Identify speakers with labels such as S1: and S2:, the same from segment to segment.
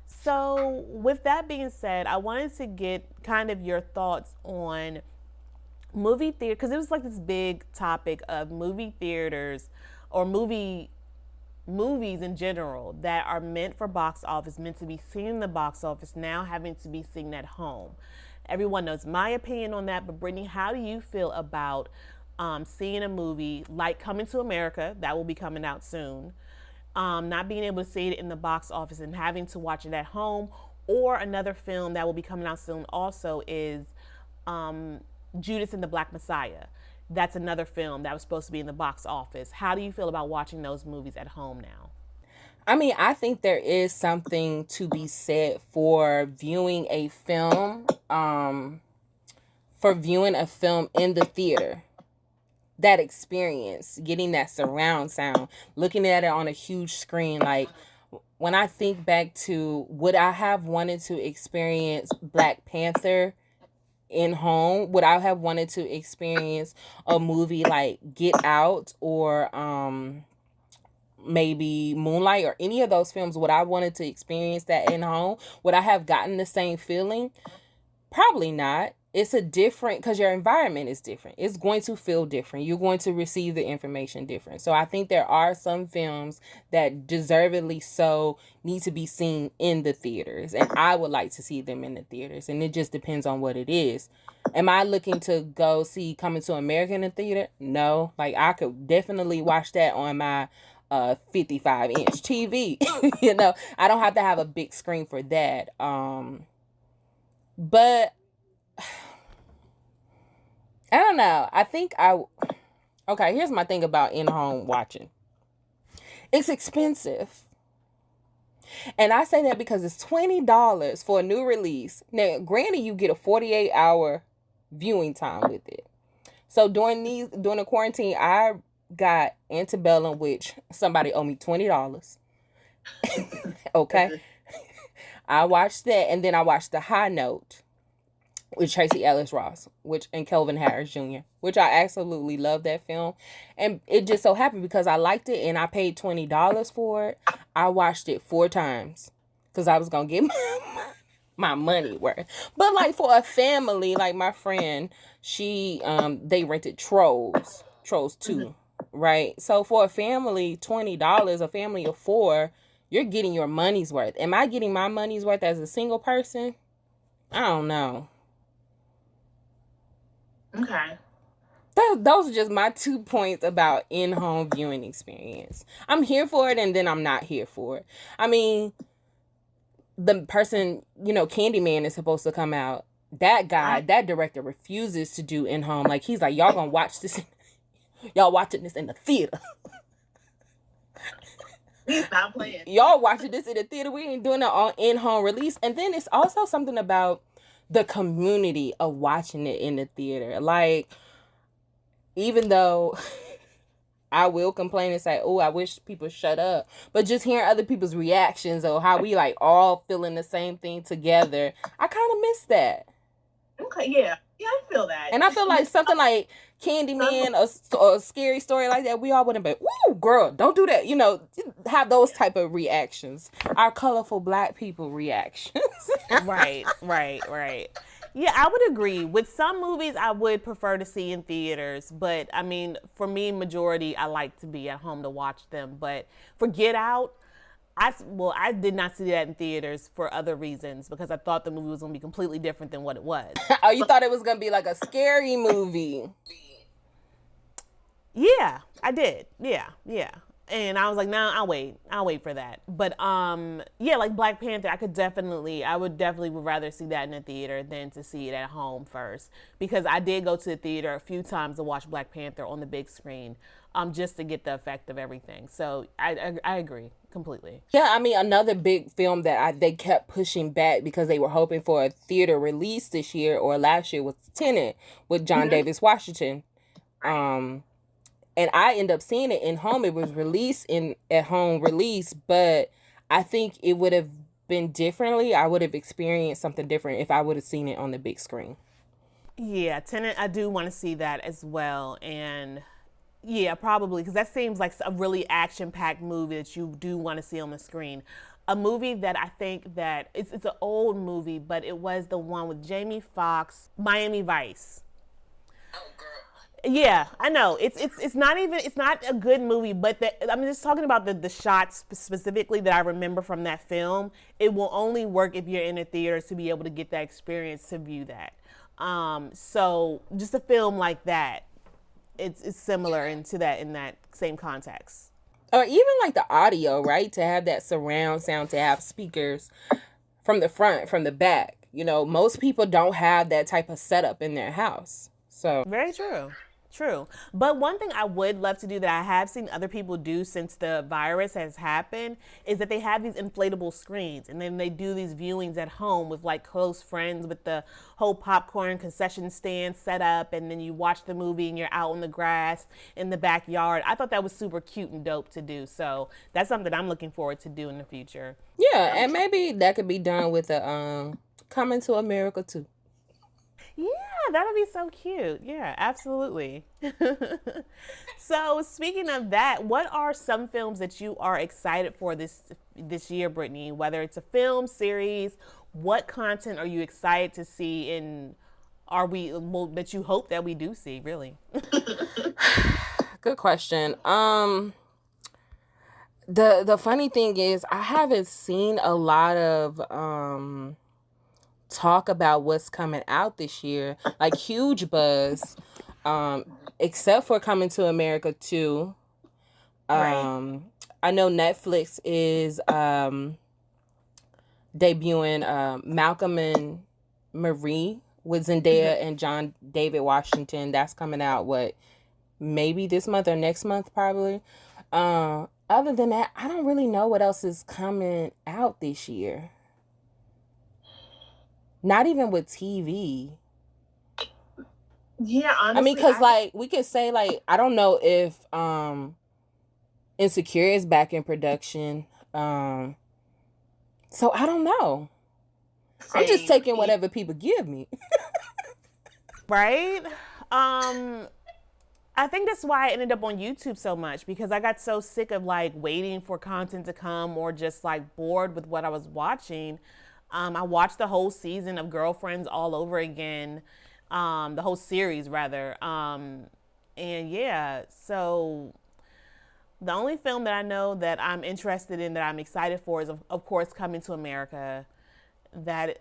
S1: So, with that being said, I wanted to get kind of your thoughts on movie theater because it was like this big topic of movie theaters or movies in general that are meant for box office, meant to be seen in the box office, now having to be seen at home. Everyone knows my opinion on that, but Brittany, how do you feel about seeing a movie like Coming to America that will be coming out soon, not being able to see it in the box office and having to watch it at home, or another film that will be coming out soon also is um, Judas and the Black Messiah. That's another film that was supposed to be in the box office. How do you feel about watching those movies at home now?
S2: I mean, I think there is something to be said for viewing a film, for viewing a film in the theater. That experience, getting that surround sound, looking at it on a huge screen. Like, when I think back to would I have wanted to experience Black Panther in home, would I have wanted to experience a movie like Get Out or maybe Moonlight or any of those films, would I wanted to experience that in home? Would I have gotten the same feeling? Probably not. It's a different, because your environment is different. It's going to feel different. You're going to receive the information different. So I think there are some films that deservedly so need to be seen in the theaters. And I would like to see them in the theaters. And it just depends on what it is. Am I looking to go see Coming to America in the theater? No. Like, I could definitely watch that on my 55-inch TV. I don't have to have a big screen for that. But I don't know. Okay, here's my thing about in-home watching. It's expensive. And I say that because it's $20 for a new release. Now, granted, you get a 48-hour viewing time with it. So during the quarantine, I got Antebellum, which somebody owed me $20. Okay. I watched that, and then I watched The High Note with Tracy Ellis Ross, and Kelvin Harris Jr., which I absolutely love that film. And it just so happened because I liked it and I paid $20 for it. I watched it 4 times because I was gonna get my money worth. But like for a family, like my friend, they rented Trolls 2, right? So for a family, $20, a family of 4, you're getting your money's worth. Am I getting my money's worth as a single person? I don't know.
S1: Okay.
S2: Those are just my 2 points about in-home viewing experience. I'm here for it, and then I'm not here for it. I mean, the person, Candyman is supposed to come out. That guy, that director refuses to do in-home. Like, he's like, y'all gonna watch this. Y'all watching this in the theater.
S1: He's not playing.
S2: Y'all watching this in the theater. We ain't doing it on in-home release. And then it's also something about the community of watching it in the theater. Like, even though I will complain and say, oh, I wish people shut up. But just hearing other people's reactions or how we like all feeling the same thing together, I kind of miss that.
S1: Okay, yeah. Yeah, I feel that.
S2: And I feel like something like Candyman or a scary story like that, we all wouldn't be, ooh, girl, don't do that. Have those type of reactions. Our colorful Black people reactions.
S1: Right. Yeah, I would agree. With some movies, I would prefer to see in theaters, but I mean, for me, majority, I like to be at home to watch them. But for Get Out, I did not see that in theaters for other reasons because I thought the movie was going to be completely different than what it was.
S2: Oh, you thought it was going to be like a scary movie?
S1: Yeah, I did. Yeah. And I was like, nah, I'll wait for that. But yeah, like Black Panther, I would definitely would rather see that in the theater than to see it at home first. Because I did go to the theater a few times to watch Black Panther on the big screen, just to get the effect of everything. So I agree completely.
S2: Yeah, I mean, another big film that they kept pushing back because they were hoping for a theater release this year or last year was Tenet with John Davis Washington. And I ended up seeing it in home. It was released at home release, but I think it would have been differently. I would have experienced something different if I would have seen it on the big screen.
S1: Yeah, Tenet, I do want to see that as well. And yeah, probably, because that seems like a really action-packed movie that you do want to see on the screen. a movie that I think that it's an old movie, but it was the one with Jamie Foxx, Miami Vice.
S2: Oh, girl.
S1: Yeah, I know. It's not a good movie, but I'm just talking about the shots specifically that I remember from that film. It will only work if you're in a theater to be able to get that experience to view that. So just a film like that, it's similar into that in that same context.
S2: Or even like the audio, right? To have that surround sound, to have speakers from the front, from the back. You know, most people don't have that type of setup in their house. So
S1: Very true. True. But one thing I would love to do that I have seen other people do since the virus has happened is that they have these inflatable screens and then they do these viewings at home with like close friends with the whole popcorn concession stand set up, and then you watch the movie and you're out on the grass in the backyard. I thought that was super cute and dope to do. So that's something I'm looking forward to do in the future.
S2: yeah, and maybe that could be done with a Coming to America too.
S1: Yeah, that would be so cute. Yeah, absolutely. So, speaking of that, what are some films that you are excited for this year, Brittany? Whether it's a film series, what content are you excited to see, and are we well, that you hope that we do see? Really?
S2: Good question. The funny thing is I haven't seen a lot of talk about what's coming out this year, like huge buzz, except for Coming to America 2.
S1: Right.
S2: I know Netflix is debuting Malcolm and Marie with Zendaya and John David Washington. That's coming out, what, maybe this month or next month, probably. Other than that, I don't really know what else is coming out this year. Not even with TV.
S3: Yeah,
S2: I
S3: honestly,
S2: mean, because like we could say, like, I don't know if Insecure is back in production. So I don't know. I'm just
S3: same.
S2: taking whatever people give me.
S1: Right? I think that's why I ended up on YouTube so much, because I got so sick of like waiting for content to come or just like bored with what I was watching. I watched the whole season of Girlfriends all over again, the whole series rather. And yeah, so the only film that I know that I'm interested in, that I'm excited for, is of course Coming to America. That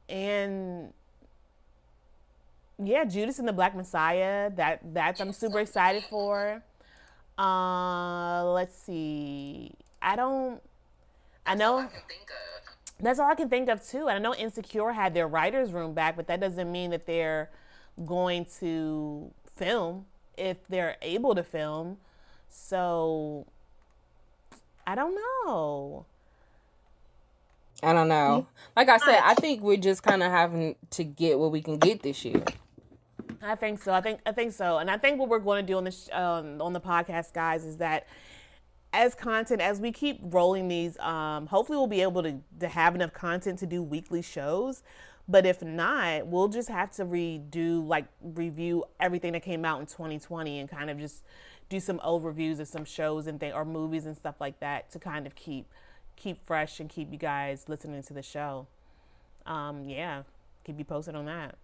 S1: and yeah, Judas and the Black Messiah. That's I'm super excited for. Let's see. I don't. I know that's all I can think of too. And I know Insecure had their writers' room back, but that doesn't mean that they're going to film if they're able to film. So I don't know.
S2: I don't know. Like I said, I think we're just kind of having to get what we can get this year.
S1: I think so. I think so. And I think what we're going to do on the podcast, guys, is that as content, as we keep rolling these, hopefully we'll be able to have enough content to do weekly shows. But if not, we'll just have to review everything that came out in 2020 and kind of just do some overviews of some shows and or movies and stuff like that to kind of keep fresh and keep you guys listening to the show. Yeah, keep you posted on that.